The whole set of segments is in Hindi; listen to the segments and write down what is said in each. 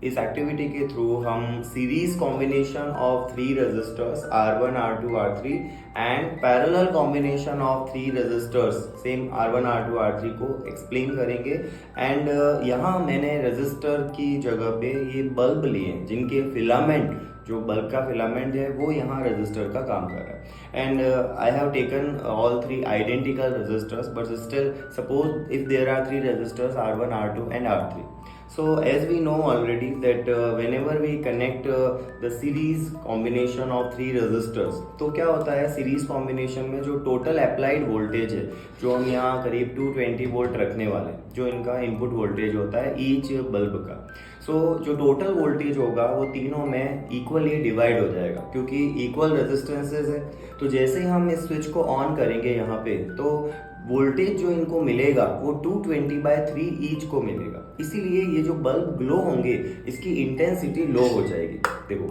इस एक्टिविटी के थ्रू हम series combination of three resistors R1, R2, R3 and parallel combination of three resistors same R1, R2, R3 को एक्सप्लेन करेंगे। एंड यहाँ मैंने रेजिस्टर की जगह पे ये बल्ब लिए जिनके फिलामेंट, जो बल्ब का फिलामेंट है वो यहाँ रेजिस्टर का काम कर रहा है। And I have taken all three identical resistors, but still suppose if there are three resistors R1, R2 and R3. So as we know already that whenever we connect the series combination of three resistors, तो क्या होता है सीरीज कॉम्बिनेशन में जो टोटल अप्लाइड वोल्टेज है, जो हम यहाँ करीब 220 वोल्ट रखने वाले, जो इनका इनपुट वोल्टेज होता है ईच बल्ब का, जो टोटल वोल्टेज होगा वो तीनों में इक्वली डिवाइड हो जाएगा क्योंकि इक्वल रेजिस्टेंसेस है। तो जैसे ही हम इस स्विच को ऑन करेंगे यहाँ पे, तो वोल्टेज जो इनको मिलेगा वो 220/3 ईच को मिलेगा। इसीलिए ये जो बल्ब ग्लो होंगे इसकी इंटेंसिटी लो हो जाएगी। देखो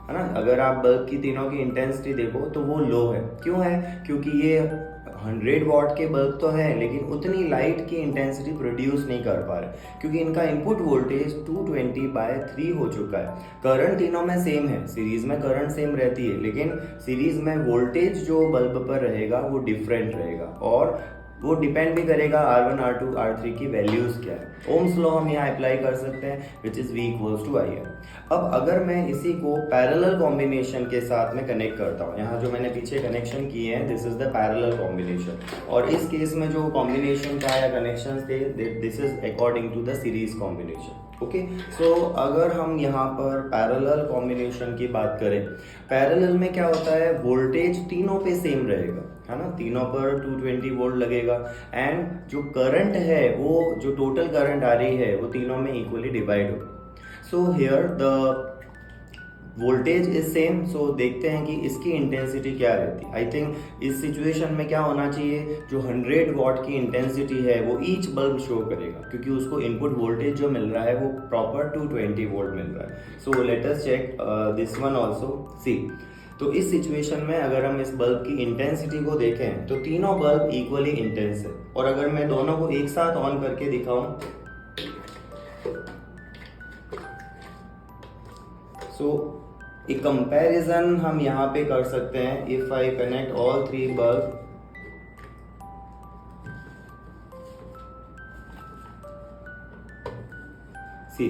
है ना, अगर आप बल्ब की तीनों की इंटेंसिटी देखो तो वो लो है। क्यों है? क्योंकि ये 100 वॉट के बल्ब तो है लेकिन उतनी लाइट की इंटेंसिटी प्रोड्यूस नहीं कर पा रहे क्योंकि इनका इनपुट वोल्टेज 220/3 हो चुका है। करंट तीनों में सेम है, सीरीज में करंट सेम रहती है, लेकिन सीरीज में वोल्टेज जो बल्ब पर रहेगा वो डिफरेंट रहेगा और वो डिपेंड भी करेगा R1, R2, R3 की वैल्यूज क्या है। ओम्स लॉ हम यहाँ अप्लाई कर सकते हैं विच इज V = IR। अब अगर मैं इसी को पैरेलल कॉम्बिनेशन के साथ में कनेक्ट करता हूँ, यहाँ जो मैंने पीछे कनेक्शन किए हैं this is the parallel combination, और इस केस में जो कॉम्बिनेशन था या कनेक्शन थे this is according to the series combination. Okay, so अगर हम यहाँ पर पैरेलल कॉम्बिनेशन की बात करें, पैरेलल में क्या होता है वोल्टेज तीनों पे सेम रहेगा, है ना, तीनों पर 220 वोल्ट लगेगा एंड जो करंट है वो जो टोटल करंट आ रही है वो तीनों में इक्वली डिवाइड होगा। So here the voltage is same. So देखते हैं कि इसकी इंटेंसिटी क्या रहती है। आई थिंक इस सिचुएशन में क्या होना चाहिए, जो 100 वॉट की इंटेंसिटी है वो ईच बल्ब शो करेगा क्योंकि उसको इनपुट वोल्टेज जो मिल रहा है वो प्रॉपर 220 वोल्ट मिल रहा है। So let us check this one also. See, तो इस सिचुएशन में अगर हम इस बल्ब की इंटेंसिटी को देखें तो तीनों बल्ब इक्वली इंटेंस है, और अगर मैं दोनों को एक साथ ऑन करके दिखाऊं, एक कंपैरिजन हम यहाँ पे कर सकते हैं। If I connect all three bulb, see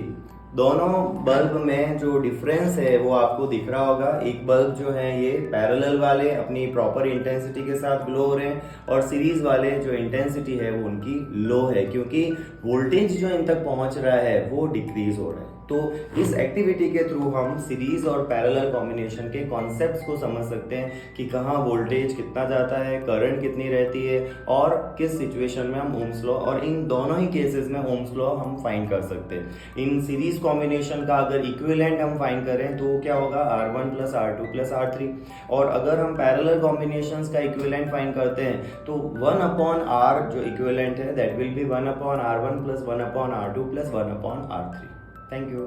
दोनों बल्ब में जो डिफरेंस है वो आपको दिख रहा होगा। एक बल्ब जो है ये पैरेलल वाले अपनी प्रॉपर इंटेंसिटी के साथ ग्लो हो रहे हैं, और सीरीज वाले जो इंटेंसिटी है वो उनकी लो है क्योंकि वोल्टेज जो इन तक पहुंच रहा है वो डिक्रीज हो रहा है। तो इस एक्टिविटी के थ्रू हम सीरीज और पैरेलल कॉम्बिनेशन के कॉन्सेप्ट्स को समझ सकते हैं कि कहाँ वोल्टेज कितना जाता है, करंट कितनी रहती है, और किस सिचुएशन में हम ओम्स लॉ, और इन दोनों ही केसेस में ओम्स लॉ हम फाइंड कर सकते हैं। इन सीरीज कॉम्बिनेशन का अगर इक्विवेलेंट हम फाइंड करें तो क्या होगा, R1 + R2 + R3, और अगर हम पैरेलल कॉम्बिनेशंस का इक्विवेलेंट फाइंड करते हैं तो 1/R जो इक्विवेलेंट है that will be 1/R1 + 1/R2 + 1/R3। Thank you.